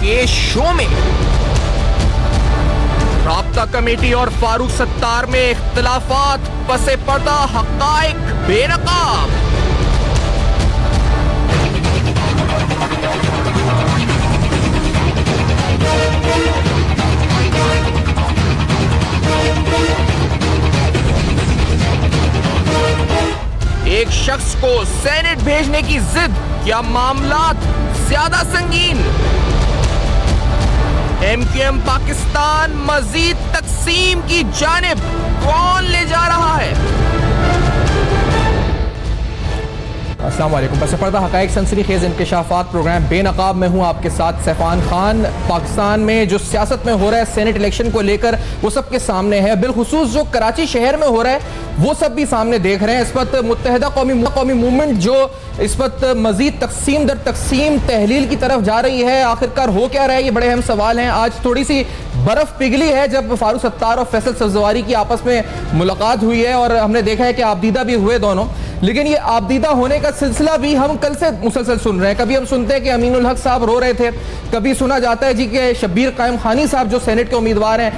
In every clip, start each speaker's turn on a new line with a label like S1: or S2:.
S1: के शो में राब्ता कमेटी और फारूक सत्तार में इख्तिलाफात, पसे पर्दा हकाइक बेनकाब। एक शख्स को सेनेट भेजने की जिद, क्या मामलात ज्यादा संगीन? एमक्यूएम पाकिस्तान मजीद तकसीम की जानिब कौन ले जा रहा है? अस्सलाम वालेकुम। पसे पर्दा हकाइक सनसनीखेज इंकशाफात प्रोग्राम बेनकाब में हूँ आपके साथ सैफान खान। पाकिस्तान में जो सियासत में हो रहा है सेनेट इलेक्शन को लेकर वो सबके सामने है, बिलखुसूस जो कराची शहर में हो रहा है वो सब भी सामने देख रहे हैं। इस वक्त मुत्तहिदा कौमी मूवमेंट जो इस वक्त मजीद तकसीम दर तकसीम तहलील की तरफ जा रही है, आखिरकार हो क्या रहा है, ये बड़े अहम सवाल हैं। आज थोड़ी सी बर्फ पिघली है जब फारूक सत्तार और फैसल सब्जवारी की आपस में मुलाकात हुई है और हमने देखा है कि आबदीदा भी हुए दोनों, लेकिन ये आबदीदा होने का सिलसिला भी हम कल से मुसलसल सुन रहे हैं। कभी हम सुनते हैं कि अमीनुल हक साहब रो रहे थे, कभी सुना जाता है जी कि शब्बीर कायम खानी साहब जो सेनेट के उम्मीदवार हैं,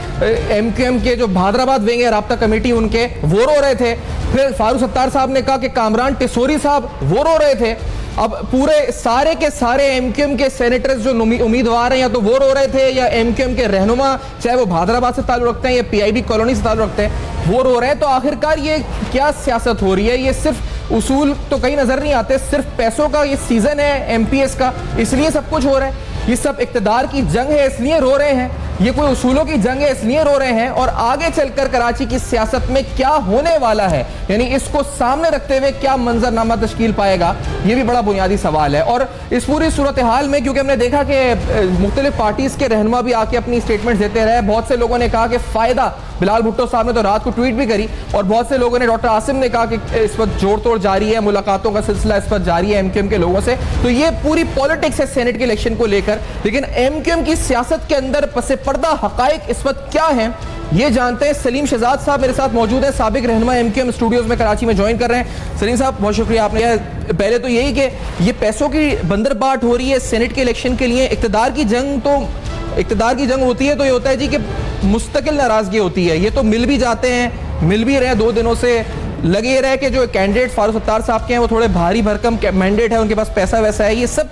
S1: एमक्यूएम के जो भादराबाद विंग है राब्ता कमेटी उनके, वो रो रहे थे। फिर फारूक सत्तार साहब ने कहा कि कामरान टिसोरी साहब वो रो रहे थे। अब पूरे सारे के सारे एमक्यूएम के सेनेटर्स जो उम्मीदवार हैं या तो वो रो रहे थे या एमक्यूएम के रहनुमा चाहे वो भादराबाद से ताल्लुक रखते हैं या पीआईबी कॉलोनी से ताल्लुक रखते हैं वो रो रहे हैं। तो आखिरकार ये क्या सियासत हो रही है? ये सिर्फ उसूल तो कहीं नजर नहीं आते, सिर्फ पैसों का ये सीजन है एमपीएस का, इसलिए सब कुछ हो रहा है। ये सब इक्तदार की जंग है इसलिए रो रहे हैं, ये कोई उसूलों की जंग है इसलिए रो रहे हैं। और आगे चलकर कराची की सियासत में क्या होने वाला है, यानी इसको सामने रखते हुए क्या मंजरनामा तश्कील पाएगा, ये भी बड़ा बुनियादी सवाल है। और इस पूरी सूरत हाल में क्योंकि हमने देखा कि मुख्तलिफ पार्टीज के रहनुमा भी आके अपनी स्टेटमेंट देते रहे, बहुत से लोगों ने कहा कि फायदा, बिलाल भुट्टो साहब ने तो रात को ट्वीट भी करी और बहुत से लोगों ने, डॉक्टर आसिम ने कहा कि इस वक्त जोड़ तोड़ जारी है, मुलाकातों का सिलसिला इस वक्त जारी है एमक्यूएम के लोगों से। तो ये पूरी पॉलिटिक्स है सेनेट के इलेक्शन को लेकर, लेकिन एमक्यूएम की सियासत के अंदर पसे पर्दा हकाइक इस वक्त क्या है ये जानते हैं। सलीम शहजाद साहब मेरे साथ मौजूद हैं, साबिक रहनुमा एमक्यूएम स्टूडियोज में कराची में ज्वाइन कर रहे हैं। सलीम साहब बहुत शुक्रिया आपने। पहले तो यही कि ये पैसों की बंदरबाट हो रही है सेनेट के इलेक्शन के लिए, इक्तदार की जंग होती है तो ये होता है जी कि मुस्तकिल नाराजगी होती है, ये तो मिल भी जाते हैं, मिल भी रहे 2 दिनों से। लगे ये रहे कि जो कैंडिडेट फारूक सत्तार साहब के हैं वो थोड़े भारी भरकम मैंडेट है, उनके पास पैसा वैसा है, ये सब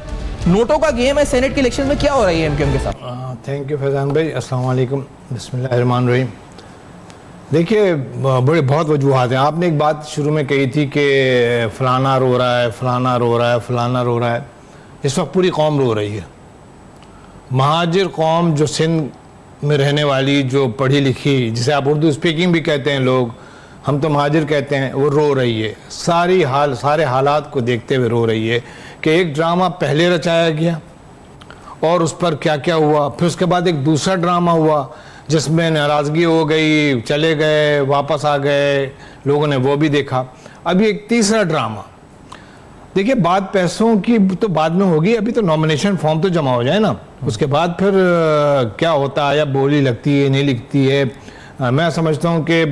S1: नोटों का गेम है सेनेट के इलेक्शन में। क्या हो रहा है एमक्यूएम के साथ?
S2: थैंक यू फैजान भाई, अस्सलाम वालेकुम, बिस्मिल्लाहिर्रहमानिर्रहीम। देखिए बहुत वजूहात हैं। आपने एक बात शुरू में कही थी कि फलाना रो रहा है, फलाना रो रहा है, फलाना रो रहा है। इस वक्त पूरी कौम रो रही है। महाजिर कौम जो सिंध में रहने वाली, जो पढ़ी लिखी, जिसे आप उर्दू स्पीकिंग भी कहते हैं लोग, हम तो महाजिर कहते हैं, वो रो रही है। सारे हालात को देखते हुए रो रही है कि एक ड्रामा पहले रचाया गया और उस पर क्या क्या हुआ, फिर उसके बाद एक दूसरा ड्रामा हुआ जिसमें नाराज़गी हो गई, चले गए, वापस आ गए, लोगों ने वो भी देखा। अभी एक तीसरा ड्रामा। देखिए बात पैसों की तो बाद में होगी, अभी तो नॉमिनेशन फॉर्म तो जमा हो जाए ना, उसके बाद फिर क्या होता है, या बोली लगती है नहीं लिखती है। मैं समझता हूँ कि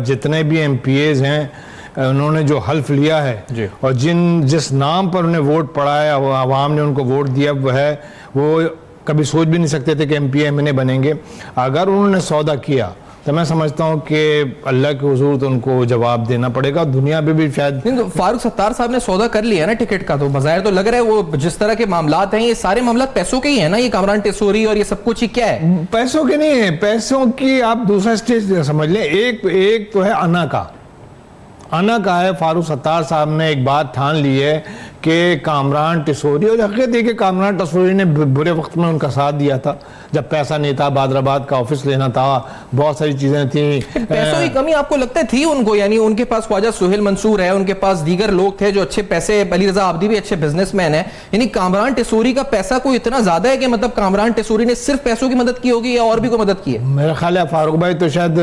S2: जितने भी एमपीएज हैं उन्होंने जो हल्फ लिया है और जिस नाम पर उन्हें वोट पड़ा है, आवाम ने उनको वोट दिया, वो कभी सोच भी नहीं सकते थे कि एमपीए बनेंगे। अगर उन्होंने सौदा किया तो मैं समझता हूँ कि अल्लाह के हुजूर तो उनको जवाब देना पड़ेगा, दुनिया पे भी शायद।
S1: तो फारूक सत्तार साहब ने सौदा कर लिया ना टिकट का, तो बज़ाहिर तो लग रहा है वो जिस तरह के मामलात हैं ये सारे मामलात पैसों के ही है ना, ये कामरान टिसोरी और ये सब कुछ ही क्या है?
S2: पैसों के नहीं है, पैसों की आप दूसरा स्टेज समझ लें। एक तो है अना का है। फारूक सत्तार साहब ने एक बात ठान ली है कि कामरान टिसोरी, और हकीकत है कि कामरान टिसोरी ने बुरे वक्त में उनका साथ दिया था, जब पैसा नहीं था, बादराबाद का ऑफिस लेना था, बहुत सारी चीजें थी।
S1: पैसों की कमी आपको लगता थी उनको? यानी उनके पास ख्वाजा सुहेल मंसूर है, उनके पास दीगर लोग थे जो अच्छे पैसे, अली रजा आबदी भी अच्छे बिजनेसमैन है, यानी कामरान टिसोरी का पैसा कोई इतना ज्यादा है कि मतलब कामरान टिसोरी ने सिर्फ पैसों की मदद की होगी या और भी कोई मदद की है?
S2: मेरा ख्याल है फारूक भाई तो शायद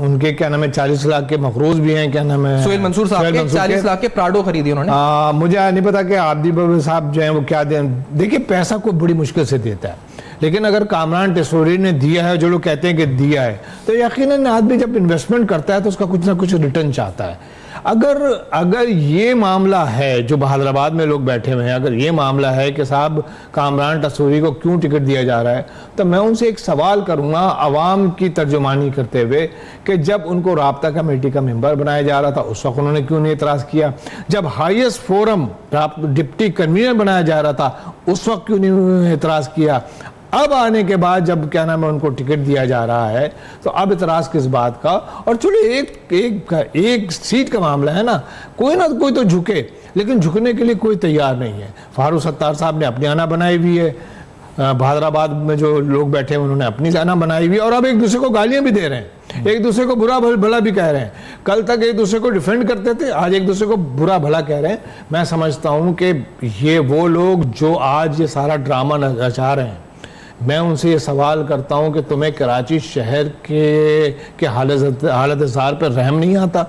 S2: उनके क्या नाम है 40 लाख के मखरूज भी हैं, क्या नाम है
S1: सुहेल मंसूर साहब के 40 लाख के प्राडो खरीदी उन्होंने।
S2: मुझे नहीं पता कि आबदी साहब जो हैं वो क्या दें। देखिए पैसा को बड़ी मुश्किल से देता है, लेकिन अगर कामरान टिसोरी ने दिया है, जो लोग कहते हैं कि दिया है, तो यकीनन आदमी जब इन्वेस्टमेंट करता है तो उसका कुछ ना कुछ रिटर्न चाहता है। अगर ये मामला है जो हैदराबाद में लोग बैठे हुए हैं, अगर ये मामला है कि साहब कामरान टसूरी को क्यों टिकट दिया जा रहा है, तो मैं उनसे एक सवाल करूंगा अवाम की तर्जुमानी करते हुए कि जब उनको राब्ता कमेटी का मेंबर बनाया जा रहा था उस वक्त उन्होंने क्यों नहीं एतराज़ किया? जब हाईएस्ट फोरम डिप्टी कन्वीनर बनाया जा रहा था उस वक्त क्यों नहीं एतराज़ किया? अब आने के बाद जब क्या नाम है उनको टिकट दिया जा रहा है तो अब इतराज़ किस बात का? और चलो एक सीट का मामला है ना कोई तो झुके, लेकिन झुकने के लिए कोई तैयार नहीं है। फारूक सत्तार साहब ने अपनी आना बनाई हुई है, हैदराबाद में जो लोग बैठे हैं उन्होंने अपनी आना बनाई हुई है, और अब एक दूसरे को गालियां भी दे रहे हैं, एक दूसरे को बुरा भला भी कह रहे हैं। कल तक एक दूसरे को डिफेंड करते थे, आज एक दूसरे को बुरा भला कह रहे हैं। मैं समझता हूं कि ये वो लोग जो आज ये सारा ड्रामा नचा रहे हैं, मैं उनसे ये सवाल करता हूं कि तुम्हें कराची शहर के हालत ज़ार पर रहम नहीं आता?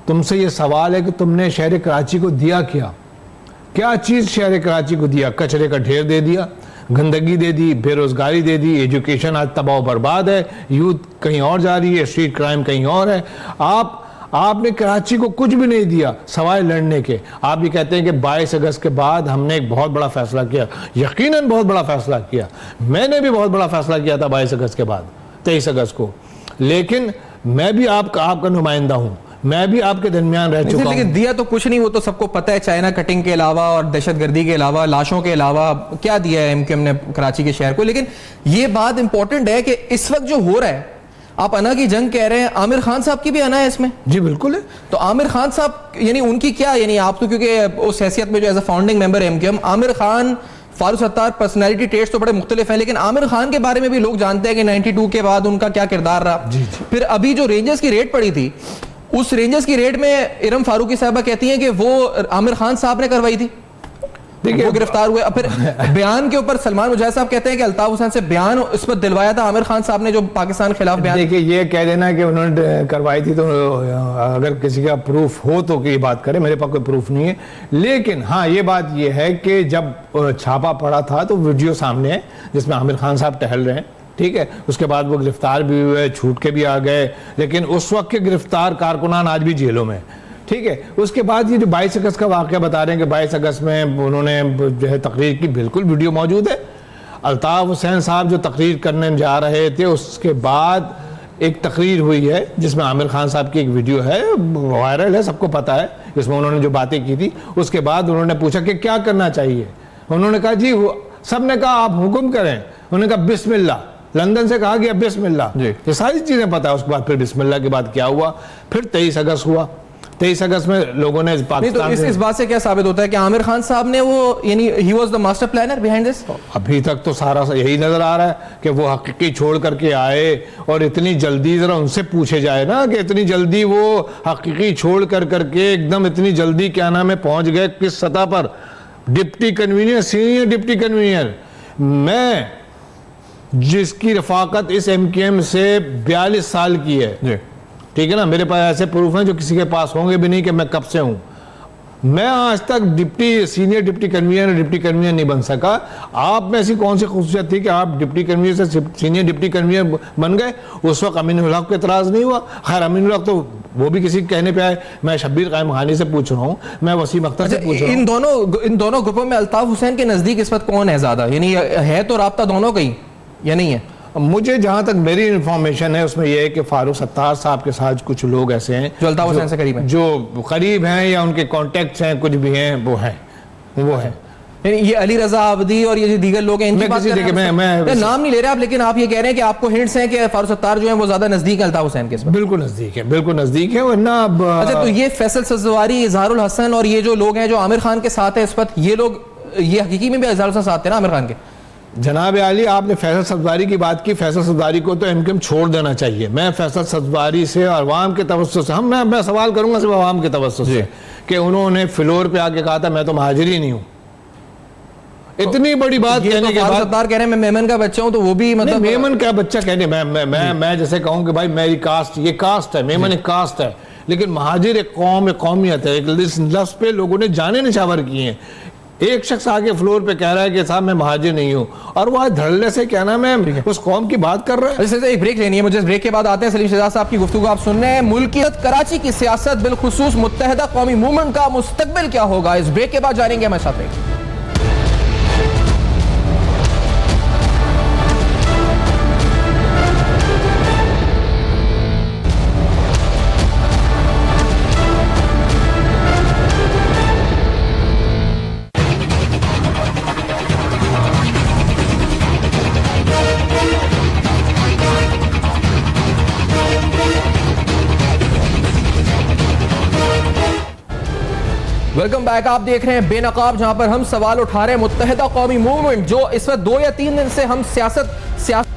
S2: तुमसे ये सवाल है कि तुमने शहर कराची को दिया क्या चीज़ शहर कराची को दिया? कचरे का ढेर दे दिया, गंदगी दे दी, बेरोजगारी दे दी, एजुकेशन आज तबाह बर्बाद है, यूथ कहीं और जा रही है, स्ट्रीट क्राइम कहीं और है। आपने कराची को कुछ भी नहीं दिया सवाए लड़ने के। आप भी कहते हैं कि 22 अगस्त के बाद हमने एक बहुत बड़ा फैसला किया, यकीनन बहुत बड़ा फैसला किया, मैंने भी बहुत बड़ा फैसला किया था 22 अगस्त के बाद 23 अगस्त को, लेकिन मैं भी आपका नुमाइंदा हूं, मैं भी आपके दरमियान रह चुका हूं।
S1: लेकिन दिया तो कुछ नहीं, वो तो सबको पता है। चाइना कटिंग के अलावा और दहशतगर्दी के अलावा, लाशों के अलावा क्या दिया है एमक्यूएम ने कराची के शहर को? लेकिन ये बात इंपॉर्टेंट है कि इस वक्त जो हो रहा है, आप अना की जंग कह रहे हैं, आमिर खान साहब की भी अना है इसमें।
S2: जी बिल्कुल है।
S1: तो आमिर खान साहब यानी उनकी क्या, यानी आप तो क्योंकि उस हैसियत में जो as a founding member MQM, Aamir Khan Farooq Sattar personality test तो बड़े मुख्तलिफ हैं, लेकिन आमिर खान के बारे में भी लोग जानते हैं कि 92 के बाद उनका क्या किरदार रहा। फिर अभी जो रेंजर्स की रेड पड़ी थी, उस रेंजर्स की रेड में इरम फारूकी साहबा कहती हैं कि वो आमिर खान साहब ने करवाई थी, वो गिरफ्तार हुए। फिर बयान के ऊपर सलमान मुजाहिद साहब कहते हैं कि अल्ताफ हुसैन से बयान इस पर दिलवाया था आमिर खान साहब ने, जो पाकिस्तान के खिलाफ बयान।
S2: देखिए ये कह देना कि उन्होंने करवाई थी, तो अगर किसी का प्रूफ हो तो ये बात करे, मेरे पास कोई प्रूफ नहीं है। लेकिन हाँ ये बात ये है कि जब छापा पड़ा था तो वीडियो सामने है जिसमें आमिर खान साहब टहल रहे हैं, ठीक है। उसके बाद वो गिरफ्तार भी हुए, छूट के भी आ गए, लेकिन उस वक्त के गिरफ्तार कारकुनान आज भी जेलों में, ठीक है। उसके बाद ये जो 22 अगस्त का वाक़या बता रहे हैं कि 22 अगस्त में उन्होंने जो है तकरीर की, बिल्कुल वीडियो मौजूद है। अल्ताफ हुसैन साहब जो तकरीर करने जा रहे थे, उसके बाद एक तकरीर हुई है जिसमें आमिर खान साहब की एक वीडियो है, वायरल है, सबको पता है, जिसमें उन्होंने जो बातें की थी। उसके बाद उन्होंने पूछा कि क्या करना चाहिए, उन्होंने कहा जी, सब ने कहा आप हुक्म करें, उन्होंने कहा बिस्मिल्लाह, लंदन से कहा गया बिस्मिल्लाह, ये सारी चीजें पता है। उसके बाद फिर बिस्मिल्लाह के बाद क्या हुआ, फिर 23 अगस्त हुआ। 23 अगस्त में लोगों ने पाकिस्तान
S1: तो इस बात से क्या साबित होता है कि आमिर खान साहब ने वो, यानी he was the master planner behind this?
S2: अभी तक तो सारा यही नजर आ रहा है कि वो हकीकी छोड़ करके आए, और इतनी जल्दी जरा उनसे पूछे जाए ना कि इतनी जल्दी वो हकीकी छोड़ करके एकदम इतनी जल्दी क्या नाम है पहुंच गए किस सतह पर? Deputy convener, senior deputy convener, मैं जिसकी रफाकत इस एमक्यूएम से 42 साल की है, ठीक है ना, मेरे पास ऐसे प्रूफ हैं जो किसी के पास होंगे भी नहीं कि मैं कब से हूं। मैं आज तक सीनियर डिप्टी कन्वीनर नहीं बन सका। आप में ऐसी कौन सी खूसियत थी कि आप डिप्टी कन्वीनर से सीनियर डिप्टी कन्वीनर बन गए? उस वक्त अमीनुल हक को एतराज नहीं हुआ। खैर अमीनुल हक तो वो भी किसी कहने पे आए। मैं शब्बीर कायम खानी से पूछ रहा हूँ, मैं वसीम अख्तर से पूछ रहा हूँ।
S1: इन दोनों ग्रुपों में अल्ताफ हुसैन के नजदीक इस वक्त कौन है ज्यादा, यानी है तो राब्ता दोनों का ही या नहीं है?
S2: मुझे जहां तक मेरी इंफॉर्मेशन है उसमें यह है कि फारूक सत्तार साहब के साथ कुछ लोग ऐसे हैं
S1: जो अल्ताफ हुसैन से करीब हैं,
S2: जो करीब हैं या उनके कॉन्टेक्ट्स हैं, कुछ भी हैं, वो है।
S1: ये अली रजा आबदी और ये जो दीगर लोग हैं, इनकी बात कर रहे हैं। मैं नाम नहीं ले रहे आप, लेकिन आप ये कह रहे हैं कि आपको हिंट्स हैं कि फारूक सत्तार जो है वो ज्यादा नजदीक है अल्ताफ हुसैन के?
S2: बिल्कुल नजदीक है। वरना
S1: अच्छा, तो ये फैसल सजवारी, इजहारुल हसन और ये जो लोग हैं जो आमिर खान के साथ है इस वक्त, ये लोग ये हकीकी में भी इजहारुल हसन साथ है ना आमिर खान के?
S2: जनाब आली, आपने फैसल सजवारी की बात की। फैसल सजवारी को तो एमक्यूएम छोड़ देना चाहिए। मैं फैसल सजवारी से और अवाम के तवज्जो से मैं सवाल करूंगा सिर्फ अवाम के तवज्जो से कि उन्होंने फ्लोर पे आके कहा था मैं तो महाजिरी नहीं हूं। इतनी बड़ी बात कहने के बाद
S1: सत्तार कह रहे हैं मैं मेमन का बच्चा हूं, तो वो भी मतलब
S2: मेमन का बच्चा कहने, मैं जैसे कहूं कि भाई मेरी कास्ट, ये कास्ट है, मेमन एक कास्ट है, लेकिन महाजिर एक कौम, एक कौमियत है। एक लफ्ज पे लोगों ने जाने निछावर किए हैं। एक शख्स आके फ्लोर पे कह रहा है कि साहब मैं महाजिर नहीं हूँ, और वो आज धड़ल्ले से क्या नाम है उस कौम की बात कर रहा है।
S1: एक ब्रेक लेनी है मुझे, ब्रेक के बाद आते हैं। सलीम शहजाद साहब की गुफ्तगू आप सुन रहे हैं। मुल्कियत कराची की सियासत, बिलखुसूस मुत्तहदा कौमी मूवमेंट का मुस्तकबिल क्या होगा, इस ब्रेक के बाद जानेंगे हमारे साथ। Welcome back. आप देख रहे हैं बेनकाब, जहां पर हम सवाल उठा रहे हैं मुत्तहिदा कौमी मूवमेंट, जो इस वक्त 2 या 3 दिन से हम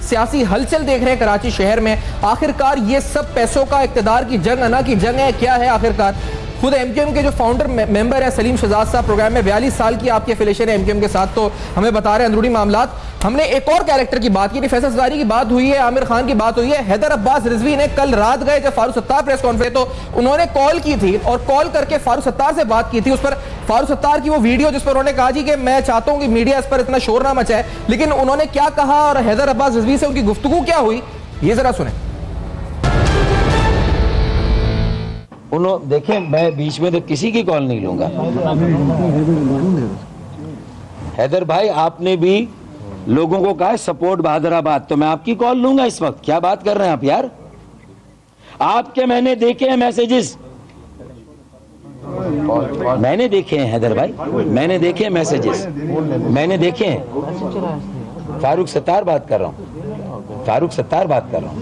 S1: सियासी हलचल देख रहे हैं कराची शहर में। आखिरकार ये सब पैसों का इक्तदार की जंग, अना की जंग है, क्या है आखिरकार? खुद एमक्यूएम के जो फाउंडर मेंबर है सलीम शहजाद साहब, प्रोग्राम में 42 साल की आपकी एफिलिएशन है एमक्यूएम के साथ, तो हमें बता रहे हैं अंदरूनी मामलात। हमने एक और कैरेक्टर की बात की, फैसल सदारी की बात हुई है, आमिर खान की बात हुई है। हैदर अब्बास रिजवी ने कल रात गए जब फारूक सत्तार प्रेस कॉन्फ्रेंस, तो उन्होंने कॉल की थी और कॉल करके फारूक सत्तार से बात की थी। उस पर फारूक सत्तार की वो वीडियो जिस पर उन्होंने कहा जी कि मैं चाहता हूं कि मीडिया इस पर इतना शोर ना मचाए, लेकिन उन्होंने क्या कहा और हैदर अब्बास रिजवी से उनकी गुफ्तगू क्या हुई, ये जरा सुने।
S3: देखें, मैं बीच में तो किसी की कॉल नहीं लूंगा। हैदर भाई, आपने भी लोगों को कहा सपोर्ट बहादुराबाद, तो मैं आपकी कॉल लूंगा इस वक्त? क्या बात कर रहे हैं आप यार? आपके मैंने देखे हैं मैसेजेस, मैंने देखे हैं हैदर भाई, मैंने देखे हैं मैसेजेस, मैंने देखे हैं। फारूक सत्तार बात कर रहा हूं, फारूक सत्तार बात कर रहा हूं।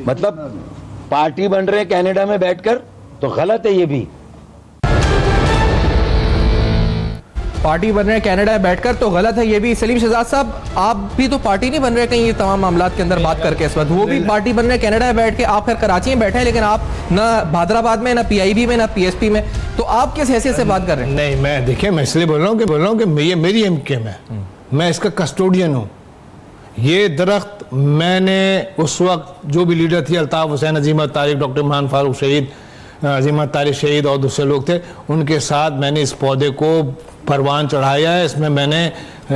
S3: मतलब पार्टी बन रहे कनाडा में बैठकर, तो गलत है ये भी।
S1: पार्टी बन रहे हैं कनाडा में बैठकर, तो गलत है ये भी। सलीम शहजाद साहब, आप भी तो पार्टी नहीं बन रहे कहीं ये तमाम मामलात के अंदर बात करके इस वक्त, वो भी पार्टी बन रहे हैं कनाडा में बैठ के। आप खैर कराची में बैठे हैं, लेकिन आप ना बहादुराबाद में, ना पीआईबी में, ना पीएसपी में, तो आप किस हैसियत से बात कर रहे हैं?
S2: नहीं, मैं देखिए, मैं इसलिए बोल रहा हूँ कि ये मेरी एमक्यूएम है, मैं इसका कस्टोडियन हूँ। ये दरख्त मैंने उस वक्त जो भी लीडर थी, अल्ताफ हुसैन, अजीमत तारिक, डॉक्टर इमरान फारूक शहीद, अजीमत तारिक शहीद और दूसरे लोग थे, उनके साथ मैंने इस पौधे को परवान चढ़ाया है, इसमें मैंने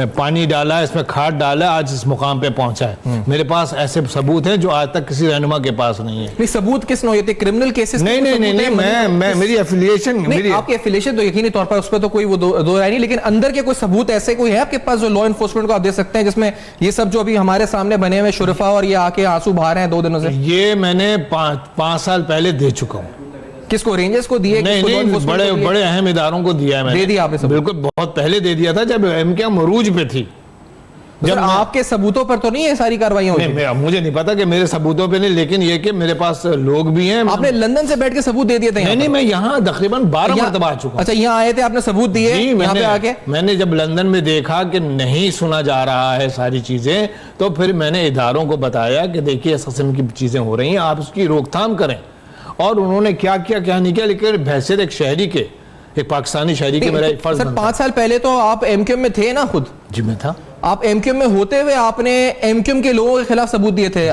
S2: पानी डाला है, इसमें खाद डाला, आज इस मुकाम पे पहुंचा है। मेरे पास ऐसे सबूत हैं जो आज तक किसी रहनुमा के पास नहीं है।
S1: नहीं, सबूत किस नौयत? Criminal cases?
S2: नहीं, मैं मेरी एफिलिएशन, मेरी
S1: आपकी एफिलिएशन तो यकीनी तौर पर उस पर तो कोई वो दो राय नहीं, लेकिन अंदर के कोई सबूत ऐसे कोई है आपके पास जो लॉ एनफोर्समेंट को आप दे सकते हैं, जिसमें ये सब जो अभी हमारे सामने बने हुए शुरफा और ये आके आंसू बहा रहे हैं 2 दिनों से?
S2: ये मैंने 5 साल पहले दे चुका हूँ।
S1: किसको? रेंजर्स को दिए?
S2: नहीं, बड़े अहम इदारों को दिया है मैंने।
S1: दे दिया आपने सबूत?
S2: बिल्कुल, बहुत पहले दे दिया था जब एमक्यूएम मरूज पे थी।
S1: जब आपके सबूतों पर तो नहीं है सारी कार्रवाइयां होती?
S2: नहीं, मुझे नहीं पता कि मेरे सबूतों पे नहीं, लेकिन ये कि मेरे पास लोग भी हैं।
S1: आपने लंदन से बैठ के सबूत दे दिए थे?
S2: नहीं, मैं यहाँ तकरीबन 12 मरतबा आ चुका।
S1: अच्छा, यहाँ आए थे, आपने सबूत दिए यहाँ पे आके?
S2: मैंने जब लंदन में देखा कि नहीं सुना जा रहा है सारी चीजें, तो फिर मैंने इदारों को बताया कि देखिए इस किस्म की चीजें हो रही हैं, आप उसकी रोकथाम करें। और उन्होंने क्या किया क्या नहीं किया, लेकिन बहसियत एक शहरी के, एक पाकिस्तानी शहरी के मेरा फर्ज।
S1: सर, 5 साल पहले तो आप एमक्यूएम में थे ना खुद?
S2: जी, मैं था।
S1: आप एमक्यूएम में होते हुए आपने एमक्यूएम के लोगों के खिलाफ सबूत दिए थे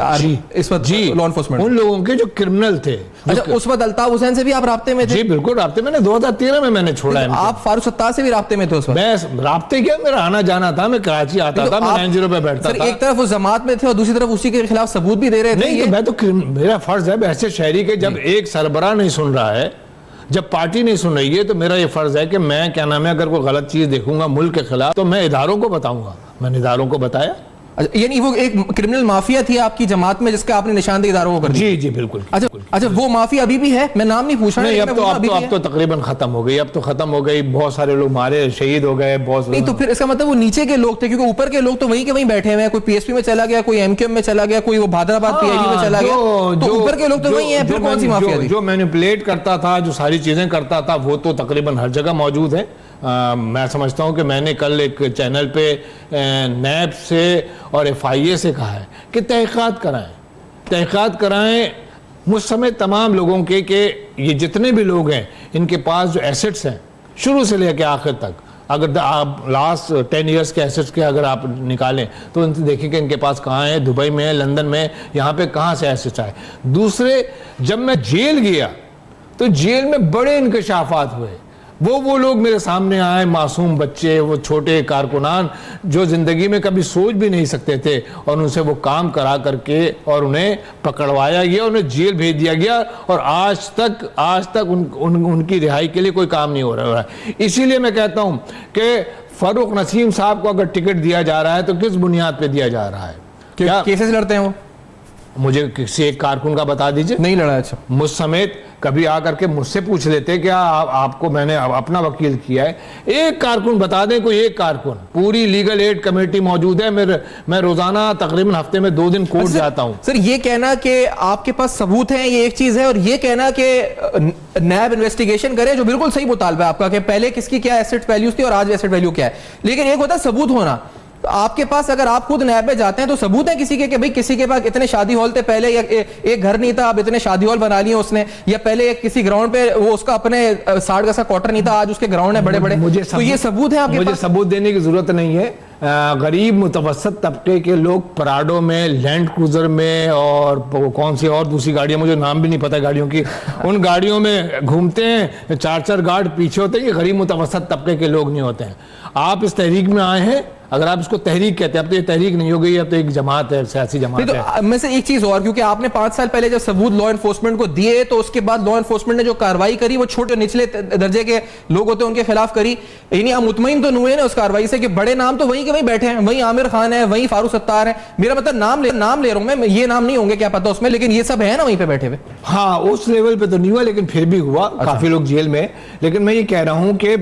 S1: इस वक्त लॉ एनफोर्समेंट?
S2: उन लोगों के जो क्रिमिनल थे।
S1: अच्छा, उस वक्त अल्ताफ हुसैन से भी आप राब्ते में थे?
S2: जी बिल्कुल राब्ते में, 2013 में मैंने छोड़ा है।
S1: आप फारूक सत्तार से भी राब्ते में थे उस वक्त?
S2: मैं राब्ते क्या, मेरा आना जाना था, मैं कराची आता था, मैं 90 पे बैठता था।
S1: एक तरफ उस जमात में थे और दूसरी तरफ उसी के खिलाफ सबूत भी दे रहे थे।
S2: नहीं, मैं तो मेरा फर्ज है ऐसे शहरी के, जब एक सरबराह नहीं सुन रहा है, जब पार्टी नहीं सुन रही है, तो मेरा ये फर्ज है कि मैं क्या नाम है, अगर कोई गलत चीज देखूंगा मुल्क के खिलाफ, तो मैं इदारों को बताऊंगा। मैंने इदारों को बताया।
S1: यानी वो एक क्रिमिनल माफिया थी आपकी जमात में जिसका आपने निशानदेही इदारों को कर दी?
S2: जी बिल्कुल।
S1: अच्छा, वो माफिया अभी भी है? मैं नाम नहीं पूछ रहा।
S2: नहीं, अब तो तकरीबन खत्म हो गई, अब तो खत्म हो गई। बहुत सारे लोग मारे, शहीद हो गए, बहुत।
S1: नहीं, तो फिर इसका मतलब वो नीचे के लोग थे, क्योंकि ऊपर के लोग तो वहीं के वहीं बैठे हुए हैं। कोई पीएसपी में चला गया, कोई एमक्यूएम में चला गया, कोई वो बहादुराबाद पीआईबी में चला गया, तो ऊपर के लोग तो वहीं हैं। फिर कौन सी माफिया थी?
S2: जो मैनिपुलेट करता था, जो सारी चीजें करता था, वो तो तकरीबन हर जगह मौजूद है। मैं समझता हूं कि मैंने कल एक चैनल पे नैब से और FIA से कहा है कि तहकीकात कराएं मुझ समेत तमाम लोगों के, कि ये जितने भी लोग हैं इनके पास जो एसेट्स हैं शुरू से लेकर आखिर तक, अगर आप लास्ट 10 ईयर्स के एसेट्स के अगर आप निकालें तो उनसे देखें कि इनके पास कहाँ है, दुबई में है, लंदन में, यहाँ पे कहाँ से एसेट्स आए। दूसरे, जब मैं जेल गया तो जेल में बड़े इंकशाफात हुए। वो लोग मेरे सामने आए, मासूम बच्चे, वो छोटे कारकुनान जो जिंदगी में कभी सोच भी नहीं सकते थे, और उनसे वो काम करा करके और उन्हें पकड़वाया गया, उन्हें जेल भेज दिया गया, और आज तक उनकी रिहाई के लिए कोई काम नहीं हो रहा है। इसीलिए मैं कहता हूं कि फारूक नसीम साहब को अगर टिकट दिया जा रहा है तो किस बुनियाद पे दिया जा रहा है?
S1: क्या केसेस लड़ते हैं वो?
S2: मुझे किसी एक कारकुन का बता दीजिए।
S1: नहीं लड़ा। अच्छा,
S2: मुझ समेत कभी आकर के मुझसे पूछ लेते क्या आपको मैंने अपना वकील किया है? एक कारकुन बता दें, कोई एक कारकुन। पूरी लीगल एड कमेटी मौजूद है, मैं रोजाना तकरीबन हफ्ते में 2 दिन कोर्ट जाता हूं।
S1: सर, ये कहना कि आपके पास सबूत हैं ये एक चीज है, और ये कहना कि नैब इन्वेस्टिगेशन करे, जो बिल्कुल सही मुतालबा है आपका कि पहले किसकी क्या एसेट वैल्यूज थी और आज एसेट वैल्यू क्या है। लेकिन एक होता है सबूत होना। तो आपके पास अगर आप खुद नैब में जाते हैं तो सबूत है किसी के कि भाई किसी के पास इतने शादी हॉल थे पहले, या एक घर नहीं था अब इतने शादी हॉल बना लिए उसने, या पहले किसी ग्राउंड पे वो उसका अपने 60 गज का क्वार्टर नहीं था, आज उसके ग्राउंड है बड़े बड़े। तो ये सबूत है आपके पास?
S2: मुझे सबूत देने की जरूरत नहीं है। गरीब मुतवसत तबके के लोग पराडो में, लैंड क्रूजर में, और कौन सी और दूसरी गाड़ियां, मुझे नाम भी नहीं पता गाड़ियों की, उन गाड़ियों में घूमते हैं, 4-4 गार्ड पीछे होते हैं। ये गरीब मुतवसत तबके के लोग नहीं होते हैं। आप इस तहरीक में आए हैं, अगर आप इसको तहरीक कहते हैं, अब तो ये तहरीक नहीं हो गई, अब तो एक जमात है, सियासी जमात
S1: तो
S2: है।
S1: मैं से एक चीज और, क्योंकि आपने 5 साल पहले जब सबूत लॉ एनफोर्समेंट को दिए तो उसके बाद लॉ एनफोर्समेंट ने जो कार्रवाई करी वो छोटे निचले दर्जे के लोग होते हैं उनके खिलाफ करी। यानी आप मुतमईन तो नहीं हुए ना उस कार्रवाई से कि बड़े नाम तो वहीं के वहीं बैठे हैं, वहीं आमिर खान है, वहीं फारूक सत्तार है। मेरा मतलब नाम ले रहा हूं मैं, ये नाम नहीं होंगे क्या पता उसमें, लेकिन ये सब है ना वहीं पे बैठे हुए।
S2: हाँ, उस लेवल पे तो नहीं हुआ, लेकिन फिर भी हुआ। काफी लोग जेल में। लेकिन मैं ये कह रहा हूं कि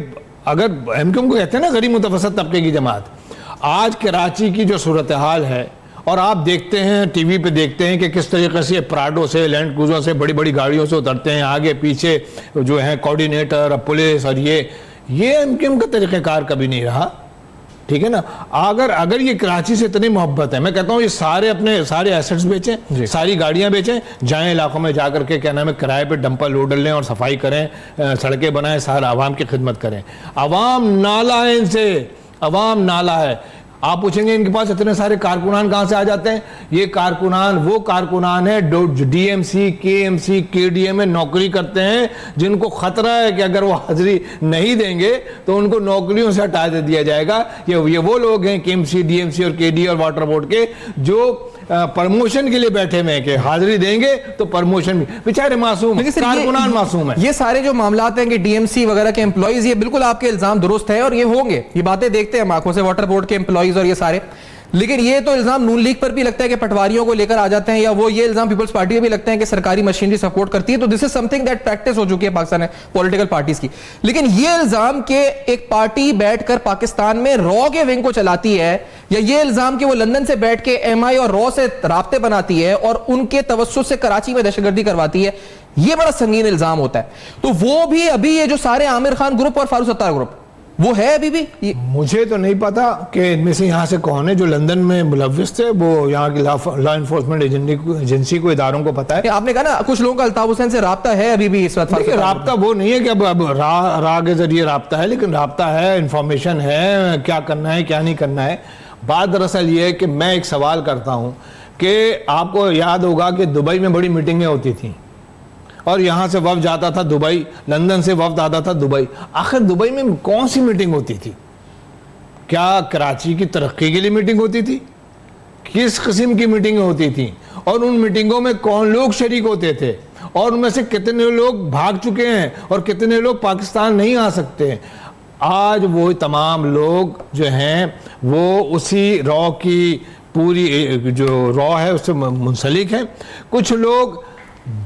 S2: अगर एमक्यूएम को कहते हैं ना गरीब मुतवसत तबके की जमात, आज कराची की जो सूरत हाल है, और आप देखते हैं टीवी पे देखते हैं कि किस तरीके से प्राडो से, लैंड क्रूजर से, बड़ी बड़ी गाड़ियों से उतरते हैं, आगे पीछे जो है कोऑर्डिनेटर, पुलिस, और ये एमक्यूएम का तरीक़ेकार कभी नहीं रहा। ठीक है ना? अगर ये कराची से इतनी मोहब्बत है, मैं कहता हूँ ये सारे एसेट्स बेचें, सारी गाड़ियां बेचें, जाएं इलाकों में जाकर के क्या नाम है किराए पे डंपर लोडर लें और सफाई करें, सड़कें बनाएं, सारे आवाम की खिदमत करें। आवाम नाला है इनसे, आवाम नाला है। आप पूछेंगे इनके पास इतने सारे कारकुनान कहां से आ जाते हैं? ये कारकुनान वो कारकुनान है डीएमसी, केएमसी, केडीए में नौकरी करते हैं, जिनको खतरा है कि अगर वो हाजिरी नहीं देंगे तो उनको नौकरियों से हटा दे दिया जाएगा। ये वो लोग हैं केएमसी, डीएमसी और केडीए और वाटर बोर्ड के, जो प्रमोशन के लिए बैठे हुए हैं कि हाजिरी देंगे तो प्रमोशन। बेचारे मासूम कारकुनान मासूम है।
S1: ये सारे जो मामलात हैं कि डीएमसी वगैरह के एम्प्लॉइज, ये बिल्कुल आपके इल्जाम दुरुस्त है और ये होंगे, ये बातें देखते हैं हम आंखों से, वाटर बोर्ड के एम्प्लॉइज और ये सारे। लेकिन ये तो इल्जाम नून लीग पर भी लगता है कि पटवारियों को लेकर आ जाते हैं, या वो ये इल्जाम पीपल्स पार्टी में भी लगते हैं कि सरकारी मशीनरी सपोर्ट करती है। तो this is something that practice हो चुकी है पाकिस्तान में पॉलिटिकल पार्टीज की। लेकिन ये इल्जाम के एक पार्टी बैठकर पाकिस्तान में रॉ के विंग को चलाती है, या ये इल्जाम कि वो लंदन से बैठ के एमआई और रॉ से राब्ते बनाती है और उनके तवज्जुह से कराची में दहशतगर्दी करवाती है, ये बड़ा संगीन इल्जाम होता है। तो वो भी अभी ये जो सारे आमिर खान ग्रुप और फारूक सत्तार ग्रुप, वो है अभी भी?
S2: मुझे तो नहीं पता कि इनमें से यहाँ से कौन है जो लंदन में मुलव्विस थे, वो यहाँ की लॉ एनफोर्समेंट एजेंसी को, इदारों को पता है।
S1: आपने कहा ना कुछ लोगों का अल्ताफ हुसैन से राब्ता है अभी भी इस वक्त।
S2: राब्ता वो नहीं है कि अब राह के जरिए राब्ता है, लेकिन राब्ता है, इंफॉर्मेशन है, क्या करना है क्या नहीं करना है। बात दरअसल ये है कि मैं एक सवाल करता हूँ कि आपको याद होगा कि दुबई में बड़ी मीटिंगें होती थी और यहाँ से वफ्द जाता था दुबई, लंदन से वफ्द आता था दुबई। आखिर दुबई में कौन सी मीटिंग होती थी? क्या कराची की तरक्की के लिए मीटिंग होती थी? किस किस्म की मीटिंगें होती थी? और उन मीटिंगों में कौन लोग शरीक होते थे? और उनमें से कितने लोग भाग चुके हैं और कितने लोग पाकिस्तान नहीं आ सकते? आज वो तमाम लोग जो हैं वो उसी रॉ की पूरी जो रॉ है उससे मुंसलिक हैं। कुछ लोग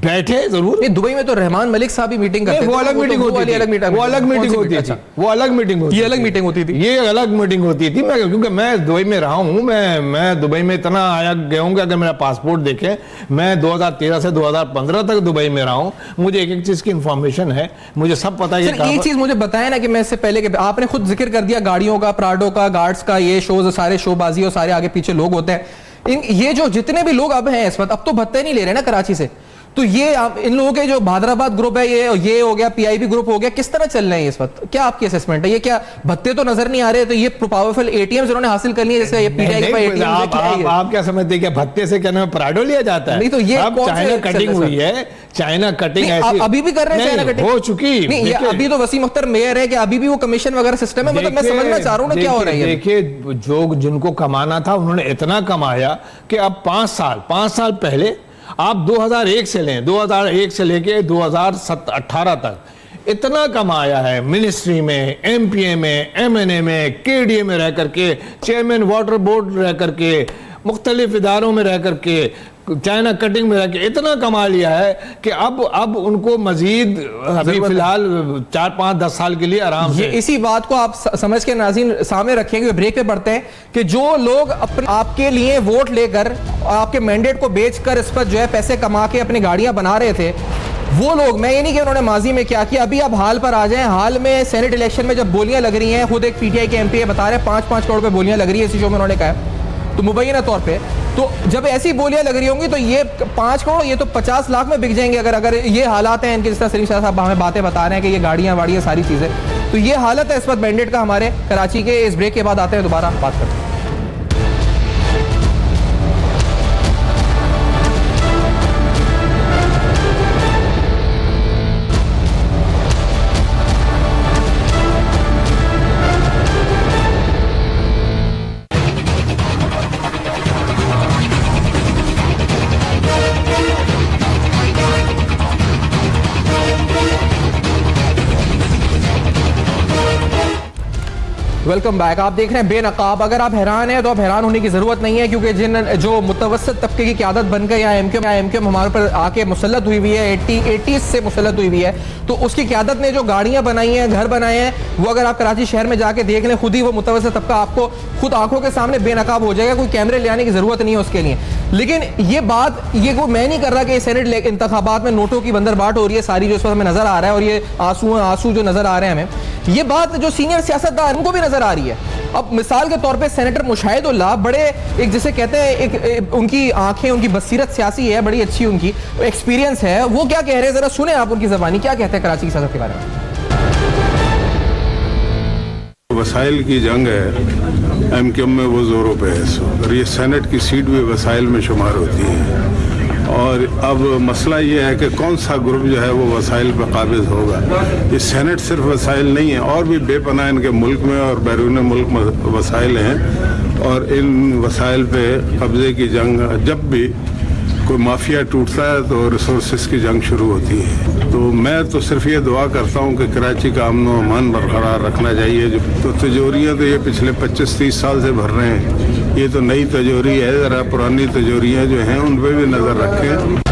S2: बैठे जरूर।
S1: दुबई में तो रहमान मलिक साहब भी मीटिंग करते थे।
S2: वो अलग मीटिंग होती थी, वो अलग मीटिंग होती थी, वो अलग मीटिंग होती थी,
S1: ये अलग मीटिंग होती थी,
S2: ये अलग मीटिंग होती थी। मैं क्योंकि मैं दुबई में रहा हूँ, मैं दुबई में इतना आया गया हूँ कि अगर मेरा पासपोर्ट देखें, मैं 2013 से 2015 तक दुबई में रहा हूँ। मुझे एक एक चीज की इंफॉर्मेशन है, मुझे सब पता है।
S1: ये चीज मुझे बताया ना कि मैं इससे पहले कि आपने खुद जिक्र कर दिया गाड़ियों का, प्राडो का, गार्ड्स का, ये शोज, सारे शोबाजी और सारे आगे पीछे लोग होते हैं। ये जो जितने भी लोग अब हैं इस वक्त, अब तो भत्ते नहीं ले रहे ना कराची से, तो ये इन लोगों के जो भादराबाद ग्रुप है, ये हो गया, पीआईबी ग्रुप हो गया, किस तरह चल रहे हैं इस वक्त? क्या आपकी असेसमेंट है? ये क्या भत्ते तो नजर नहीं आ रहे, तो ये पावरफुल एटीएम उन्होंने हासिल कर लिए, जैसे ये पीटीआई के पास एटीएम।
S2: आप क्या समझते हैं कि भत्ते से क्या नाम पराडो लिया जाता है?
S1: नहीं तो ये
S2: अब चाइना कटिंग हुई है, चाइना कटिंग ऐसी
S1: अभी भी कर रहे हैं, चाइना कटिंग
S2: हो चुकी
S1: नहीं, अभी तो वसीम अख्तर मेयर है कि अभी भी वो कमीशन वगैरह सिस्टम है, मतलब मैं समझना चाह रहा हूँ ना क्या हो रहा है।
S2: देखिए, जो जिनको कमाना था उन्होंने इतना कमाया कि अब 5 साल पहले आप 2001 से लें, 2001 से लेके 2018 तक इतना कमाया है मिनिस्ट्री में, एमपीए में, एमएनए में, केडीए में रह करके, चेयरमैन वाटर बोर्ड रह करके, मुख्तलिफ इदारों में रह करके, चाइना कटिंग में रह के इतना कमा लिया है कि अब उनको मजीद अभी फिलहाल 4-5-10 साल के लिए आराम से।
S1: इसी बात को आप समझ के नाज़रीन सामने रखेंगे, ब्रेक पे पढ़ते हैं कि जो लोग अपने आपके लिए वोट लेकर आपके मैंडेट को बेचकर इस पर जो है पैसे कमा के अपनी गाड़ियां बना रहे थे, वो लोग, मैं ये नहीं कि उन्होंने माजी में क्या किया, अभी आप हाल पर आ जाएं। हाल में सेनेट इलेक्शन में जब बोलियां लग रही हैं, खुद एक पीटीआई के एमपी बता रहे हैं 5-5 करोड़ पे बोलियां लग रही है, इसी शो में उन्होंने कहा, तो मुबैना तौर पे तो जब ऐसी बोलियां लग रही होंगी तो ये 5 करोड़ ये तो 50 लाख में बिक जाएंगे अगर ये हालात हैं इनके, जिस तरह सलीम शाह साहब हमें बातें बता रहे हैं कि ये गाड़ियां वाड़ियां सारी चीजें, तो ये हालत है इस वक्त मैंडेट का हमारे कराची के। इस ब्रेक के बाद आते हैं, दोबारा बात करते हैं। Welcome back. आप देख रहे हैं बेनकाब। अगर आप हैरान हैं तो आप हैरान होने की जरूरत नहीं है, क्योंकि जो मुतवस्सित तबके की क़यादत बनकर या एमक्यूएम हमारे पर आके मुसल्लत हुई है, 80s से मुसल्लत हुई है, तो उसकी क़यादत ने जो गाड़ियां बनाई हैं, घर बनाए हैं, वो अगर आप कराची शहर में जाके देख लें, खुद ही वो मुतवस्सित तबका आपको खुद आंखों के सामने बेनकाब हो जाएगा। कोई कैमरे ले आने की जरूरत नहीं है उसके लिए। लेकिन ये बात, ये वो मैं नहीं कर रहा कि सेनेट इंतखाबात में नोटों की बंदरबाट हो रही है सारी, जो इस वक्त हमें नजर आ रहा है, और ये आंसू जो नजर आ रहे हैं हमें, ये बात जो सीनियर सियासतदान उनको भी नजर आ रही है। अब मिसाल के तौर पे सेनेटर मुशाहिदुल्लाह, बड़े एक जिसे कहते हैं एक उनकी आंखें, उनकी बसीरत सियासी है, बड़ी अच्छी उनकी एक्सपीरियंस है, वो क्या कह रहे हैं जरा सुने आप उनकी ज़बानी, क्या कहते हैं कराची की सियासत के बारे में।
S4: वसाइल की जंग है, एमक्यूएम में वो जोरों पे है, और ये सेनेट की सीट भी वसाइल में शुमार होती है। और अब मसला ये है कि कौन सा ग्रुप जो है वो वसाइल पर काबिज होगा। ये सेनेट सिर्फ वसाइल नहीं है, और भी बेपनाह इनके मुल्क में और बैरून मुल्क में वसाइल हैं, और इन वसाइल पे कब्जे की जंग, जब भी कोई माफिया टूटता है तो रिसोर्सेज की जंग शुरू होती है। तो मैं तो सिर्फ ये दुआ करता हूँ कि कराची का अमन व अमान बरकरार रखना चाहिए। तो तिजोरियाँ तो ये पिछले 25-30 साल से भर रहे हैं, ये तो नई तिजोरी है, ज़रा पुरानी तिजोरियाँ जो हैं उन पर भी नज़र रखें।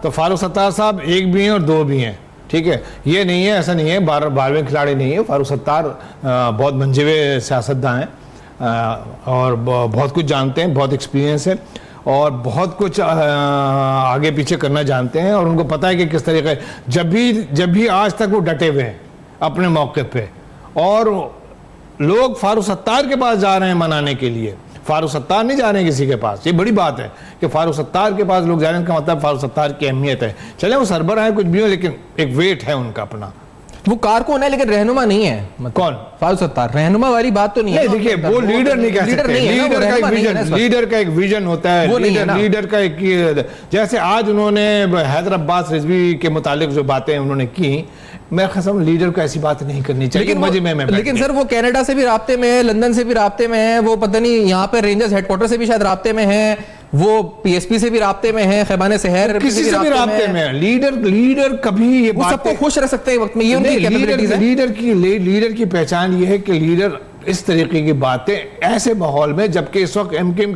S2: तो फारूक सत्तार साहब एक भी हैं और दो भी हैं, ठीक है, ये नहीं है, ऐसा नहीं है 12वें खिलाड़ी नहीं है। फारूक सत्तार बहुत मंजे हुए सियासतदान हैं और बहुत कुछ जानते हैं, बहुत एक्सपीरियंस है और बहुत कुछ आगे पीछे करना जानते हैं, और उनको पता है कि किस तरीके, जब भी आज तक वो डटे हुए हैं अपने मौके पे, और लोग फारूक सत्तार के पास जा रहे हैं मनाने के लिए। फारूक सत्तार नहीं जा रहे हैं किसी के पास, ये बड़ी बात है कि फारूक सत्तार के पास लोग जा रहे हैं, का मतलब फारूक सत्तार की अहमियत है। चले वो सरबराह है कुछ भी हो, लेकिन एक वेट है उनका अपना।
S1: वो कारकुन है लेकिन रहनुमा नहीं है। मतलब
S2: कौन?
S1: फारूक सत्तार रहनुमा वाली बात तो नहीं है।
S2: देखिए वो लीडर नहीं कह सकते, लीडर का एक विजन होता है, लीडर का एक, जैसे आज उन्होंने हैदर अब्बास रिजवी के मुतालिक जो बातें उन्होंने की, मैं कसम लीडर को ऐसी बात नहीं करनी चाहिए।
S1: लेकिन सर वो कनाडा से भी राब्ते में है, लंदन से भी राब्ते में है, वो पता नहीं यहाँ पे रेंजर्स हेडक्वार्टर से भी शायद राब्ते में है, वो पीएसपी से भी राब्ते में है, खैबान शहर
S2: किसी से भी राब्ते में है। लीडर कभी ये बात
S1: सबको खुश रख सकते हैं वक्त में, ये उनकी कैपेबिलिटीज है।
S2: लीडर की पहचान ये है कि लीडर इस तरीके की बातें ऐसे माहौल में, जबकि इस वक्त एमक्यूएम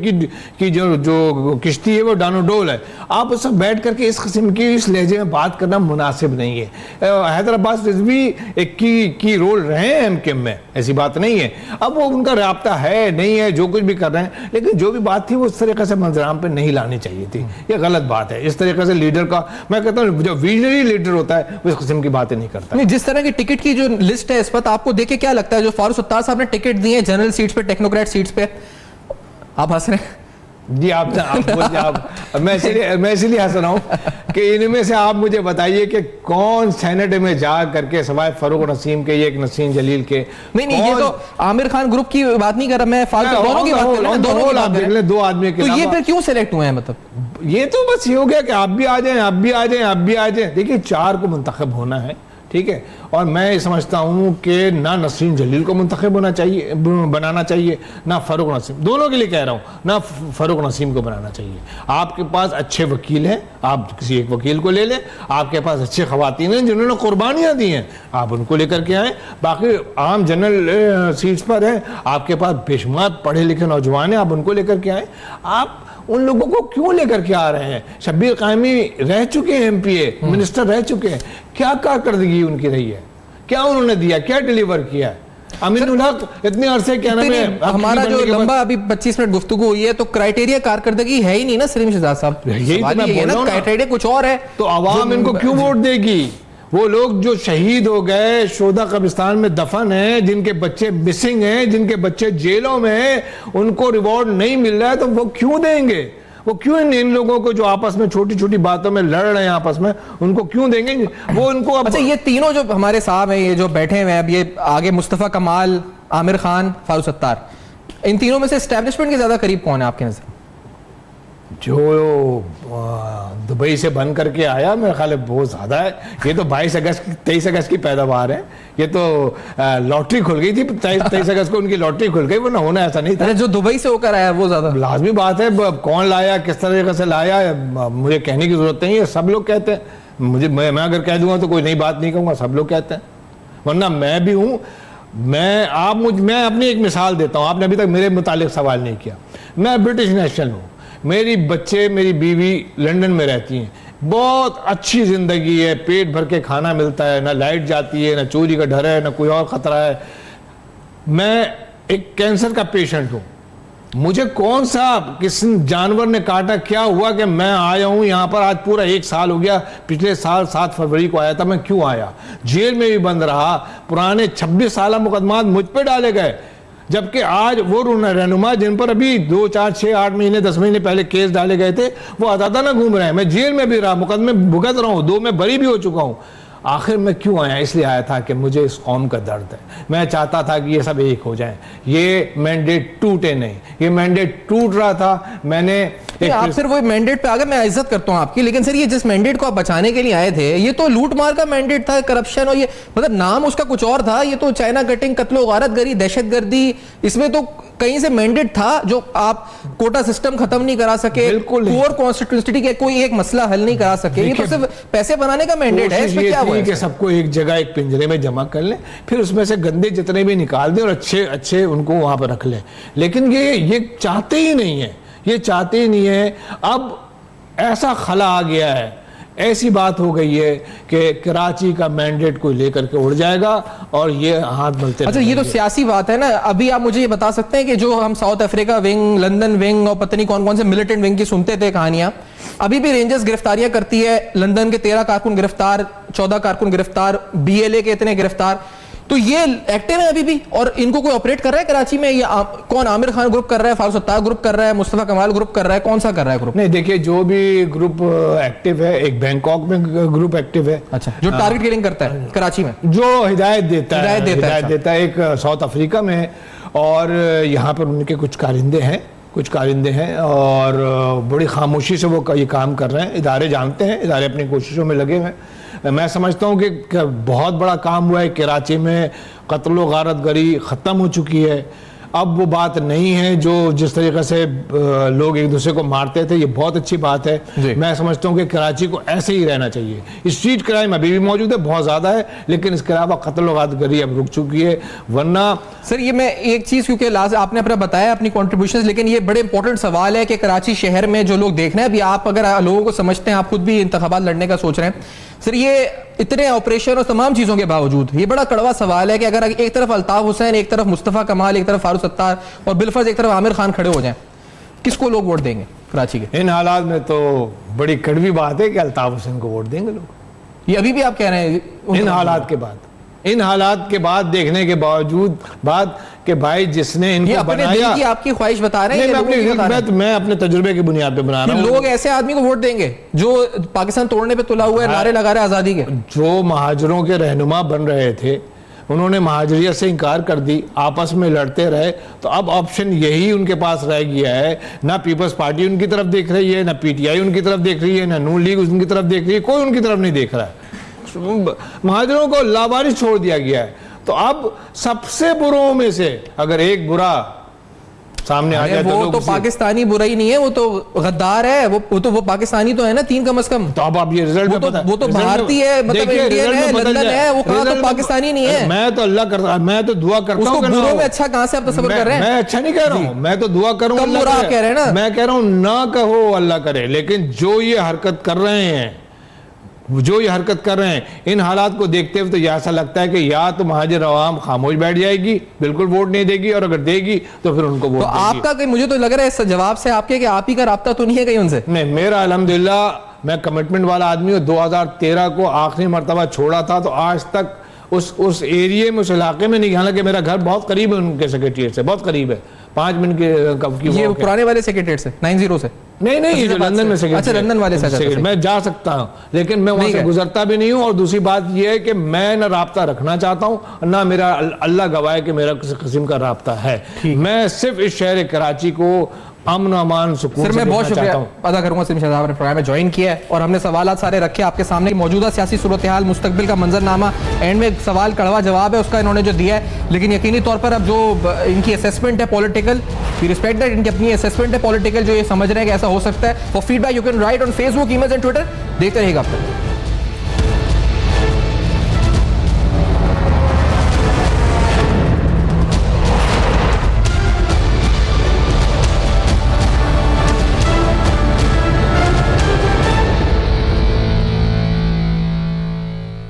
S2: की जो किश्ती है वो डानोडोल है, आप उस सब बैठ करके इस किस्म की इस लहजे में बात करना मुनासिब नहीं है। हैदर अब्बास रिजवी एक की रोल रहे हैं एमक्यूएम में, ऐसी बात नहीं है। अब वो उनका राब्ता है नहीं है, जो कुछ भी कर रहे हैं, लेकिन जो भी बात थी वो इस तरीके से मंजराम पे नहीं लानी चाहिए थी। ये गलत बात है। इस तरीके से लीडर का, मैं कहता हूँ जो विजनरी लीडर होता है वो इस किस्म की बातें नहीं करता।
S1: जिस तरह की टिकट की जो लिस्ट है इस वक्त, आपको देख के क्या लगता है जो फारूक सत्तार साहब ने टिकट दिए जनरल सीट्स पे, टेक्नोक्रेट सीट्स पे, आप हंस रहे हैं,
S2: जी आप बोलिए। आप मैं इसलिए हंस रहा हूँ कि इनमें से आप मुझे बताइए कि कौन सेनेट में जा करके सवाए फरूक नसीम के, ये एक नसीम जलील के,
S1: नहीं ये तो आमिर खान ग्रुप की बात नहीं कर रहा मैं, फालतू दोनों की बात कर रहा हूं, दोनों की बात कर रहे हैं।
S2: 2 आदमी के,
S1: तो ये फिर क्यों सेलेक्ट हुए हैं? मतलब
S2: ये तो बस ये हो गया कि आप भी आ जाएं, आप भी आ जाएं, आप भी आ जाएं। देखिए 4 को मुंतखब होना है, ठीक है, और मैं ये समझता हूँ कि ना नसीम जलील को मुंतखब बनाना चाहिए, ना फरूक नसीम, दोनों के लिए कह रहा हूँ, ना फरूक नसीम को बनाना चाहिए। आपके पास अच्छे वकील हैं, आप किसी एक वकील को ले लें, आपके पास अच्छे खवातीन हैं जिन्होंने कुर्बानियाँ दी हैं, आप उनको लेकर के आएँ। बाकी आम जनरल सीट्स पर हैं, आपके पास बेशुमार पढ़े लिखे नौजवान हैं, आप उनको लेकर के आएँ। आप उन लोगों को क्यों लेकर के आ रहे हैं? शब्बीर कायमी रह चुके हैं, एमपीए मिनिस्टर रह चुके हैं, क्या कारकर्दगी उनकी रही है, क्या उन्होंने दिया, क्या डिलीवर किया है? अमीनुल हक इतने अरसे क्या नाम है,
S1: हमारा जो लंबा अभी 25 मिनट गुफ्तगू हुई है, तो क्राइटेरिया कारकर्दगी है ही नहीं ना सलीम शहजाद साहब,
S2: यही तो मैं बोल रहा हूं,
S1: क्राइटेरिया कुछ और है।
S2: तो अवाम इनको क्यों वोट देगी? वो लोग जो शहीद हो गए, शोदा कब्रिस्तान में दफन हैं, जिनके बच्चे मिसिंग हैं, जिनके बच्चे जेलों में हैं, उनको रिवॉर्ड नहीं मिल रहा है, तो वो क्यों देंगे? वो क्यों इन लोगों को जो आपस में छोटी छोटी बातों में लड़ रहे हैं आपस में, उनको क्यों देंगे वो? उनको
S1: अच्छा, ये तीनों जो हमारे साहब हैं, ये जो बैठे हुए हैं, अब ये आगे मुस्तफा कमाल, आमिर खान, फारूक सत्तार, इन तीनों में से एस्टैब्लिशमेंट के ज्यादा करीब कौन है आपके नजर?
S2: जो दुबई से बन करके आया मेरे ख्याल है बहुत ज्यादा है। ये तो 23 अगस्त की पैदावार है, ये तो लॉटरी खुल गई थी 23 अगस्त को, उनकी लॉटरी खुल गई, वरना होना ऐसा नहीं था।
S1: जो दुबई से होकर आया वो ज्यादा
S2: लाजमी बात है, कौन लाया, किस तरीके से लाया, मुझे कहने की जरूरत नहीं है, सब लोग कहते हैं। मैं अगर कह दूंगा तो कोई नई बात नहीं कहूंगा, सब लोग कहते हैं, वरना मैं भी हूं। मैं अपनी एक मिसाल देता हूं, आपने अभी तक मेरे मुतालिक सवाल नहीं किया। मैं ब्रिटिश नेशनल हूं, मेरी बच्चे, मेरी बीवी लंदन में रहती हैं, बहुत अच्छी ज़िंदगी है, पेट भर के खाना मिलता है, ना लाइट जाती है, ना चोरी का डर है, ना कोई और ख़तरा है। मैं एक कैंसर का पेशेंट हूँ, मुझे कौन सा किस जानवर ने काटा, क्या हुआ कि मैं आया हूँ यहाँ पर? आज पूरा 1 साल हो गया, पिछले साल 7 फरवरी को आया था। मैं क्यों आया? जेल में भी बंद रहा, पुराने 26 साल मुकदमात मुझ पर डाले गए, जबकि आज वो रहनुमा जिन पर अभी 2, 4, 6, 8 महीने 10 महीने पहले केस डाले गए थे, वो अदालत घूम रहे हैं। मैं जेल में भी रहा, मुकदमे भुगत रहा हूँ, 2 में बरी भी हो चुका हूँ। आखिर मैं क्यों आया? इसलिए आया था कि मुझे इस कौम का दर्द है, मैं चाहता था कि ये सब एक हो जाएं, ये मैंडेट टूटे नहीं। ये मैंडेट टूट रहा था, मैंने
S1: आप सिर्फ वो मैंडेट पे आ गए, मैं इज्जत करता हूं आपकी, लेकिन सर ये जिस मैंडेट को आप बचाने के लिए आए थे, ये तो लूट मार का मैंडेट था, करप्शन, और ये मतलब नाम उसका कुछ और था। ये तो चाइना कटिंग, कत्लो गारतगरी, दहशतगर्दी, इसमें तो कहीं से मैंडेट था जो आप कोटा सिस्टम खत्म नहीं करा सके, कोर कॉन्स्टिट्यूएंसी के कोई एक मसला हल नहीं करा सके। ये तो सिर्फ पैसे बनाने का मैंडेट है। इसमें क्या हुआ
S2: कि सबको एक जगह एक पिंजरे में जमा कर लें, फिर उसमें से गंदे जितने भी निकाल दें और अच्छे अच्छे उनको वहां पर रख लें। लेकिन ये चाहते ही नहीं है, ये चाहते ही नहीं है। अब ऐसा खला आ गया है, ऐसी बात हो गई है कि कराची का मैंडेट को लेकर के उड़ जाएगा और ये हाथ मलते।
S1: अच्छा, ये तो सियासी बात है ना। अभी आप मुझे ये बता सकते हैं कि जो हम south Africa wing, London wing और पता नहीं कौन कौन से मिलिटेंट विंग की सुनते थे कहानियां, अभी भी रेंजर्स गिरफ्तारियां करती है। लंदन के 13 कारकुन गिरफ्तार, 14 कारकुन गिरफ्तार, BLA के इतने गिरफ्तार। तो ये एक्टिव है अभी भी, और इनको कोई ऑपरेट कर रहा है कराची में? ये कौन? आमिर खान ग्रुप कर रहा है, फारूक सत्तार ग्रुप कर रहा है, मुस्तफा कमाल ग्रुप कर रहा है, कौन सा कर रहा है ग्रुप?
S2: नहीं, देखिए जो भी ग्रुप एक्टिव है, एक बैंकॉक में ग्रुप एक्टिव है।
S1: अच्छा, जो टारगेट किलिंग करता है कराची में,
S2: जो हिदायत देता है, एक साउथ अफ्रीका में, और यहाँ पर उनके कुछ कारिंदे हैं और बड़ी खामोशी से वो ये काम कर रहे हैं। इदारे जानते हैं, इदारे अपनी कोशिशों में लगे हुए हैं। मैं समझता हूँ कि बहुत बड़ा काम हुआ है कराची में, कत्लो गारतगरी ख़त्म हो चुकी है। अब वो बात नहीं है जो जिस तरीके से लोग एक दूसरे को मारते थे, ये बहुत अच्छी बात है। मैं समझता हूँ कि कराची को ऐसे ही रहना चाहिए। स्ट्रीट क्राइम अभी भी मौजूद है, बहुत ज़्यादा है, लेकिन इसके अलावा कत्ल गारतगरी अब रुक चुकी है। वरना
S1: सर ये मैं एक चीज़, क्योंकि आपने अपना बताया अपनी कॉन्ट्रीब्यूशन, लेकिन ये बड़े इंपॉर्टेंट सवाल है कि कराची शहर में जो लोग देख रहे हैं, अभी आप अगर लोगों को समझते हैं, आप खुद भी इंतखाबात लड़ने का सोच रहे हैं सर, ये इतने ऑपरेशन और तमाम चीज़ों के बावजूद ये बड़ा कड़वा सवाल है कि अगर एक तरफ अल्ताफ हुसैन, एक तरफ मुस्तफ़ा कमाल, एक तरफ फारूक सत्तार और बिलफर्ज एक तरफ आमिर खान खड़े हो जाएं, किसको लोग वोट देंगे कराची के?
S2: इन हालात में तो बड़ी कड़वी बात है कि अल्ताफ हुसैन को वोट देंगे लोग।
S1: ये अभी भी आप कह रहे हैं
S2: इन हालात के बाद? इन हालात के बाद देखने के बावजूद बाद कि भाई जिसने
S1: ये
S2: इनको
S1: अपने दिल
S2: बनाया,
S1: की आपकी ख्वाहिश बता रहे हैं,
S2: मैं अपने तजुर्बे की बुनियाद पे बना रहा हूँ।
S1: लोग ऐसे आदमी को वोट देंगे जो पाकिस्तान तोड़ने पे तुला हुआ है, नारे लगा रहे हैं आजादी के।
S2: जो महाजरों के रहनुमा बन रहे थे उन्होंने महाजरियत से इनकार कर दी, आपस में लड़ते रहे, तो अब ऑप्शन यही उनके पास रह गया है। ना पीपल्स पार्टी उनकी तरफ देख रही है, ना पीटीआई उनकी तरफ देख रही है, ना नून लीग उनकी तरफ देख रही है, कोई उनकी तरफ नहीं देख रहा है। महाजरों को लावारिस छोड़ दिया गया है। तो अब सबसे बुरों में से अगर एक बुरा सामने आ जाए
S1: वो तो पाकिस्तानी बुरा ही नहीं है, वो तो गद्दार है, वो पाकिस्तानी तो है ना 3 कम से कम।
S2: तो अब आप ये रिजल्ट में पता,
S1: वो तो भारतीय है, मतलब इंडियन है, लंदन है, वो कहाँ तो पाकिस्तानी नहीं है।
S2: मैं तो अल्लाह करता, मैं तो दुआ करता हूँ।
S1: बुरों में अच्छा कहाँ से आप तसव्वुर कर रहे हैं?
S2: मैं अच्छा नहीं कह रहा हूँ, मैं तो दुआ करूँ।
S1: कम बुरा कह रहे हैं ना,
S2: मैं कह रहा हूँ ना कहो अल्लाह करे, लेकिन जो ये हरकत कर रहे हैं, जो ये हरकत कर रहे हैं, इन हालात को देखते हुए तो ये ऐसा लगता है कि या तो महाजर अवाम खामोश बैठ जाएगी, बिल्कुल वोट नहीं देगी, और अगर देगी तो फिर उनको वोट
S1: तो आपका कहीं, मुझे तो लग रहा है इस जवाब से आपके कि आप ही का राब्ता तो नहीं है कहीं उनसे?
S2: नहीं, मेरा अल्हम्दुलिल्लाह मैं कमिटमेंट वाला आदमी हूँ। 2013 को आखिरी मरतबा छोड़ा था तो आज तक उस एरिया में, उस इलाके में नहीं। हालांकि मेरा घर बहुत करीब है उनके सेक्रेटरीट से, बहुत करीब है, 5 मिनट की
S1: ये पुराने वाले सेक्रेटरीट से 90 से?
S2: नहीं, ये जो लंदन में
S1: अच्छा, लंदन वाले से
S2: मैं जा सकता हूँ, लेकिन मैं वहां से गुजरता भी नहीं हूँ। और दूसरी बात यह है कि मैं ना राब्ता रखना चाहता हूँ, ना मेरा, अल्लाह गवाह कि मेरा किसी किस्म का राब्ता है। मैं सिर्फ इस शहर कराची को अमन अमान सुकून से
S1: मैं बहुत शुक्रिया
S2: हूँ।
S1: अदा करूंगा सिम शहजाद ने प्रोग्राम में ज्वाइन किया है, और हमने सवाल सारे रखे आपके सामने। मौजूदा सियासी सूरत हाल, मुस्तकबिल का मंजरनामा, एंड में एक सवाल कड़वा जवाब है उसका इन्होंने जो दिया है, लेकिन यकीनी तौर पर अब जो इनकी असेसमेंट है पॉलिटिकल, वी रिस्पेक्ट दैट, इनकी अपनी असेसमेंट है पॉलिटिकल, जो ये समझ रहे हैं कि ऐसा हो सकता है। For feedback you can write on Facebook, email and Twitter. देखते रहिएगा आप तक।